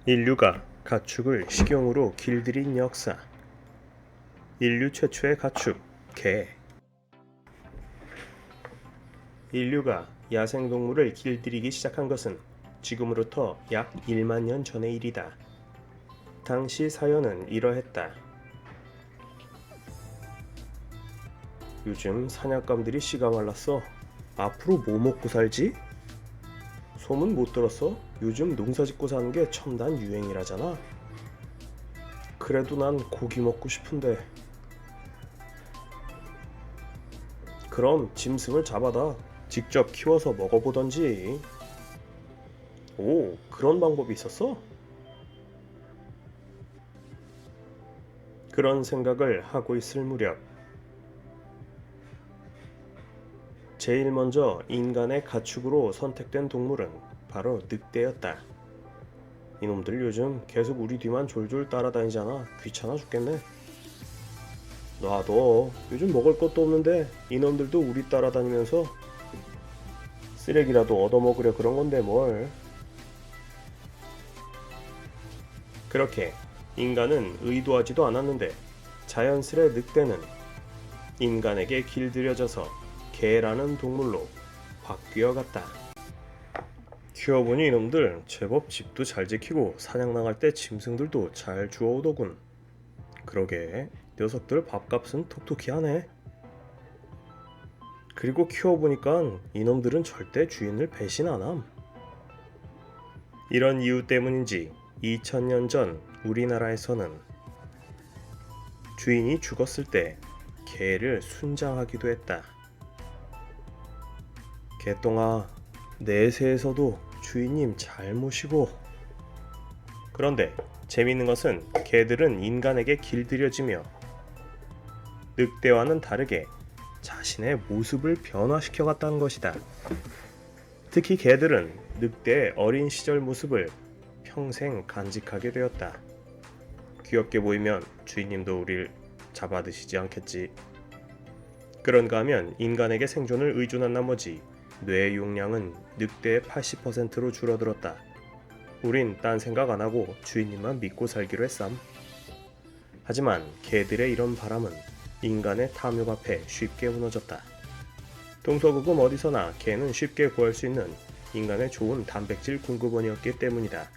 인류가 가축을 식용으로 길들인 역사. 인류 최초의 가축, 개. 인류가 야생동물을 길들이기 시작한 것은 지금으로부터 약 1만 년 전의 일이다. 당시 사연은 이러했다. 요즘 사냥감들이 씨가 말랐어. 앞으로 뭐 먹고 살지? 소문 못 들었어? 요즘 농사 짓고 사는 게 첨단 유행이라잖아. 그래도 난 고기 먹고 싶은데. 그럼 짐승을 잡아다 직접 키워서 먹어보던지. 오, 그런 방법이 있었어? 그런 생각을 하고 있을 무렵 제일 먼저 인간의 가축으로 선택된 동물은 바로 늑대였다. 이놈들 요즘 계속 우리 뒤만 졸졸 따라다니잖아. 귀찮아 죽겠네. 놔둬. 요즘 먹을 것도 없는데 이놈들도 우리 따라다니면서 쓰레기라도 얻어먹으려 그런 건데 뭘. 그렇게 인간은 의도하지도 않았는데 자연스레 늑대는 인간에게 길들여져서 개라는 동물로 바뀌어갔다. 키워보니 이놈들 제법 집도 잘 지키고 사냥 나갈 때 짐승들도 잘 주워오더군. 그러게 녀석들 밥값은 톡톡히 하네. 그리고 키워보니까 이놈들은 절대 주인을 배신 안함. 이런 이유 때문인지 2000년 전 우리나라에서는 주인이 죽었을 때 개를 순장하기도 했다. 개똥아, 내세에서도 주인님 잘 모시고. 그런데 재미있는 것은 개들은 인간에게 길들여지며 늑대와는 다르게 자신의 모습을 변화시켜갔다는 것이다. 특히 개들은 늑대의 어린 시절 모습을 평생 간직하게 되었다. 귀엽게 보이면 주인님도 우릴 잡아드시지 않겠지. 그런가 하면 인간에게 생존을 의존한 나머지 뇌 용량은 늑대의 80%로 줄어들었다. 우린 딴 생각 안 하고 주인님만 믿고 살기로 했삼. 하지만 개들의 이런 바람은 인간의 탐욕 앞에 쉽게 무너졌다. 동서고금 어디서나 개는 쉽게 구할 수 있는 인간의 좋은 단백질 공급원이었기 때문이다.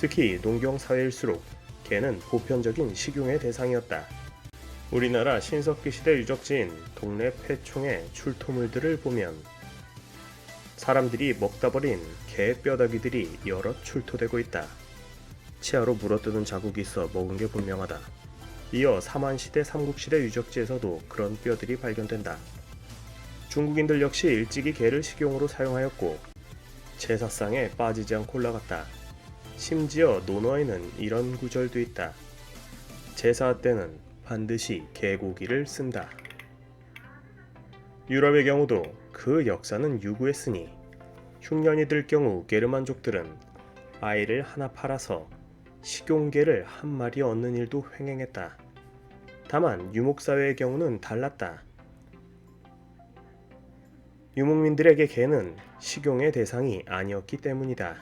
특히 농경 사회일수록 개는 보편적인 식용의 대상이었다. 우리나라 신석기 시대 유적지인 동래 폐총의 출토물들을 보면 사람들이 먹다 버린 개 뼈다귀들이 여럿 출토되고 있다. 치아로 물어뜯은 자국이 있어 먹은 게 분명하다. 이어 삼한시대 삼국시대 유적지에서도 그런 뼈들이 발견된다. 중국인들 역시 일찍이 개를 식용으로 사용하였고 제사상에 빠지지 않고 올라갔다. 심지어 논어에는 이런 구절도 있다. 제사 때는 반드시 개고기를 쓴다. 유럽의 경우도 그 역사는 유구했으니 흉년이 들 경우 게르만족들은 아이를 하나 팔아서 식용개를 한 마리 얻는 일도 횡행했다. 다만 유목사회의 경우는 달랐다. 유목민들에게 개는 식용의 대상이 아니었기 때문이다.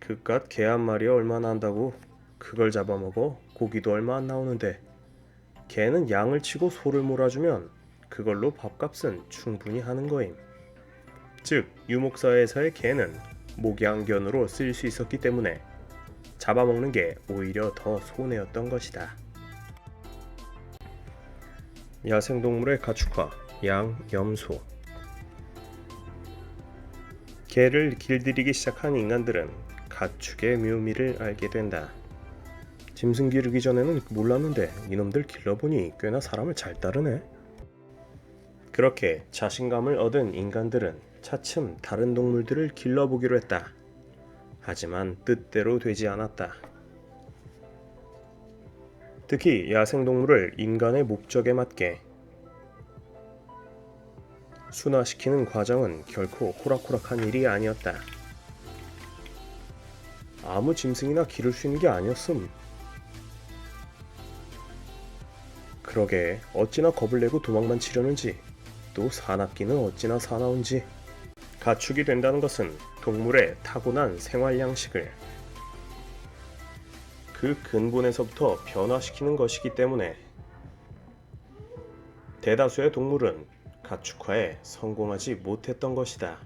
그깟 개 한 마리에 얼마나 한다고 그걸 잡아먹어? 고기도 얼마 안 나오는데. 개는 양을 치고 소를 몰아주면 그걸로 밥값은 충분히 하는 거임. 즉 유목사회에서의 개는 목양견으로 쓰일 수 있었기 때문에 잡아먹는 게 오히려 더 손해였던 것이다. 야생동물의 가축화, 양, 염, 소. 개를 길들이기 시작한 인간들은 가축의 묘미를 알게 된다. 짐승 기르기 전에는 몰랐는데 이놈들 길러보니 꽤나 사람을 잘 따르네. 그렇게 자신감을 얻은 인간들은 차츰 다른 동물들을 길러보기로 했다. 하지만 뜻대로 되지 않았다. 특히 야생동물을 인간의 목적에 맞게 순화시키는 과정은 결코 호락호락한 일이 아니었다. 아무 짐승이나 기를 수 있는 게 아니었음. 그러게 어찌나 겁을 내고 도망만 치려는지, 또 사납기는 어찌나 사나운지. 가축이 된다는 것은 동물의 타고난 생활 양식을 그 근본에서부터 변화시키는 것이기 때문에 대다수의 동물은 가축화에 성공하지 못했던 것이다.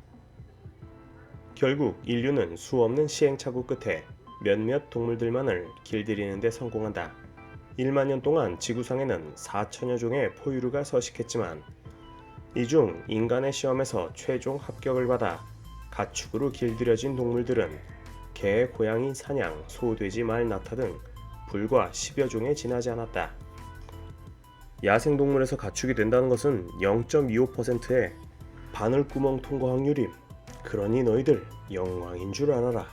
결국 인류는 수없는 시행착오 끝에 몇몇 동물들만을 길들이는 데 성공한다. 1만 년 동안 지구상에는 4천여 종의 포유류가 서식했지만 이 중 인간의 시험에서 최종 합격을 받아 가축으로 길들여진 동물들은 개, 고양이, 사냥, 소, 돼지, 말, 낙타 등 불과 10여 종에 지나지 않았다. 야생동물에서 가축이 된다는 것은 0.25%의 바늘구멍 통과 확률임. 그러니 너희들 영광인 줄 알아라.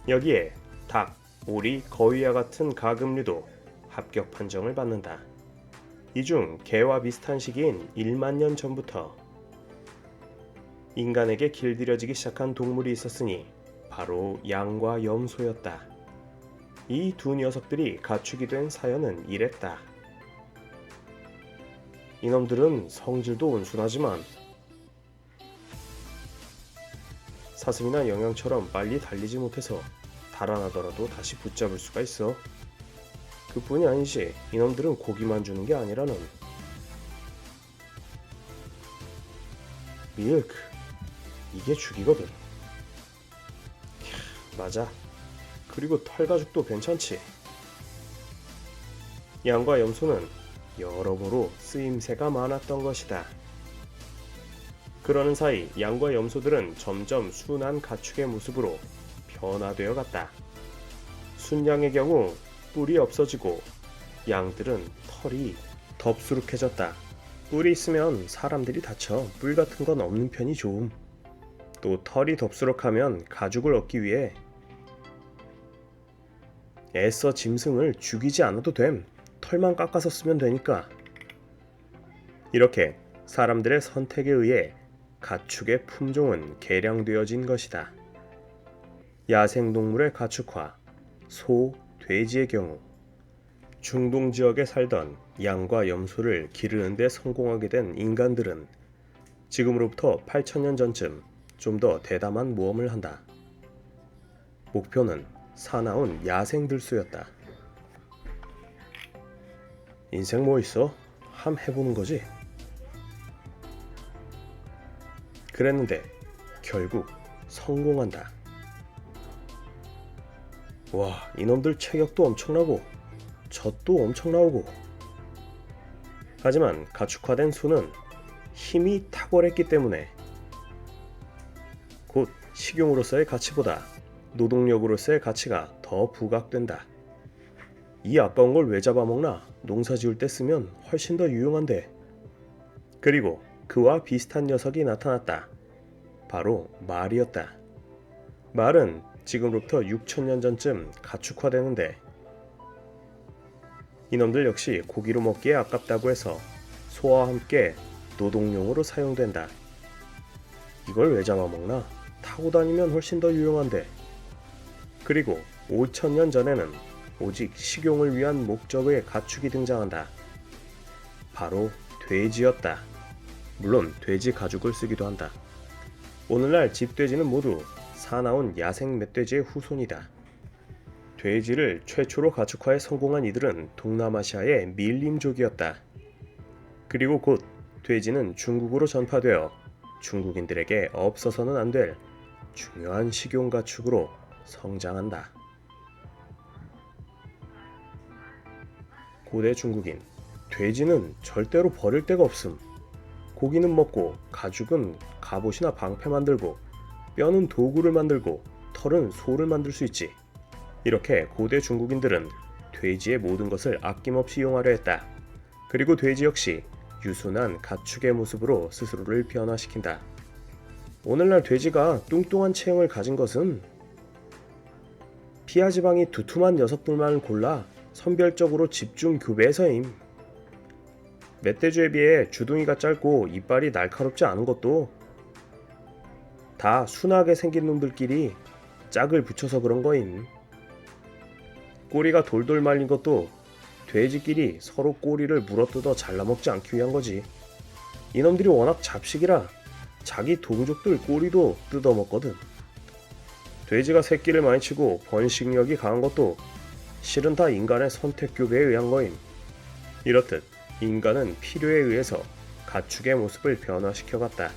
여기에 닭, 오리, 거위와 같은 가금류도 합격 판정을 받는다. 이 중 개와 비슷한 시기인 1만 년 전부터 인간에게 길들여지기 시작한 동물이 있었으니 바로 양과 염소였다. 이 두 녀석들이 가축이 된 사연은 이랬다. 이놈들은 성질도 온순하지만 사슴이나 영양처럼 빨리 달리지 못해서 달아나더라도 다시 붙잡을 수가 있어. 그뿐이 아니지, 이놈들은 고기만 주는 게 아니라는. 밀크, 이게 죽이거든. 맞아. 그리고 털가죽도 괜찮지. 양과 염소는 여러모로 쓰임새가 많았던 것이다. 그러는 사이 양과 염소들은 점점 순한 가축의 모습으로 변화되어 갔다. 순양의 경우 뿔이 없어지고 양들은 털이 덥수룩해졌다. 뿔이 있으면 사람들이 다쳐 뿔 같은 건 없는 편이 좋음. 또 털이 덥수룩하면 가죽을 얻기 위해 애써 짐승을 죽이지 않아도 됨. 털만 깎아서 쓰면 되니까. 이렇게 사람들의 선택에 의해 가축의 품종은 개량되어진 것이다. 야생동물의 가축화, 소, 돼지의 경우 중동 지역에 살던 양과 염소를 기르는 데 성공하게 된 인간들은 지금으로부터 8천년 전쯤 좀 더 대담한 모험을 한다. 목표는 사나운 야생들소였다. 인생 뭐 있어? 함 해보는 거지. 그랬는데 결국 성공한다. 와, 이놈들 체격도 엄청나고 젖도 엄청 나오고. 하지만 가축화된 소는 힘이 탁월했기 때문에 곧 식용으로서의 가치보다 노동력으로서의 가치가 더 부각된다. 이 아까운 걸 왜 잡아먹나? 농사 지을 때 쓰면 훨씬 더 유용한데. 그리고 그와 비슷한 녀석이 나타났다. 바로 말이었다. 말은 지금으로부터 6천년 전쯤 가축화되는데 이놈들 역시 고기로 먹기에 아깝다고 해서 소와 함께 노동용으로 사용된다. 이걸 왜 잡아먹나? 타고 다니면 훨씬 더 유용한데. 그리고 5천년 전에는 오직 식용을 위한 목적의 가축이 등장한다. 바로 돼지였다. 물론 돼지 가죽을 쓰기도 한다. 오늘날 집돼지는 모두 사나운 야생 멧돼지의 후손이다. 돼지를 최초로 가축화에 성공한 이들은 동남아시아의 밀림족이었다. 그리고 곧 돼지는 중국으로 전파되어 중국인들에게 없어서는 안 될 중요한 식용 가축으로 성장한다. 고대 중국인, 돼지는 절대로 버릴 데가 없음. 고기는 먹고 가죽은 갑옷이나 방패 만들고 뼈는 도구를 만들고 털은 소를 만들 수 있지. 이렇게 고대 중국인들은 돼지의 모든 것을 아낌없이 이용하려 했다. 그리고 돼지 역시 유순한 가축의 모습으로 스스로를 변화시킨다. 오늘날 돼지가 뚱뚱한 체형을 가진 것은 피하 지방이 두툼한 녀석들만 골라 선별적으로 집중 교배해서임. 멧돼지에 비해 주둥이가 짧고 이빨이 날카롭지 않은 것도 다 순하게 생긴 놈들끼리 짝을 붙여서 그런 거임. 꼬리가 돌돌 말린 것도 돼지끼리 서로 꼬리를 물어뜯어 잘라먹지 않기 위한 거지. 이놈들이 워낙 잡식이라 자기 동족들 꼬리도 뜯어먹거든. 돼지가 새끼를 많이 치고 번식력이 강한 것도 실은 다 인간의 선택 교배에 의한 거임. 이렇듯 인간은 필요에 의해서 가축의 모습을 변화시켜갔다.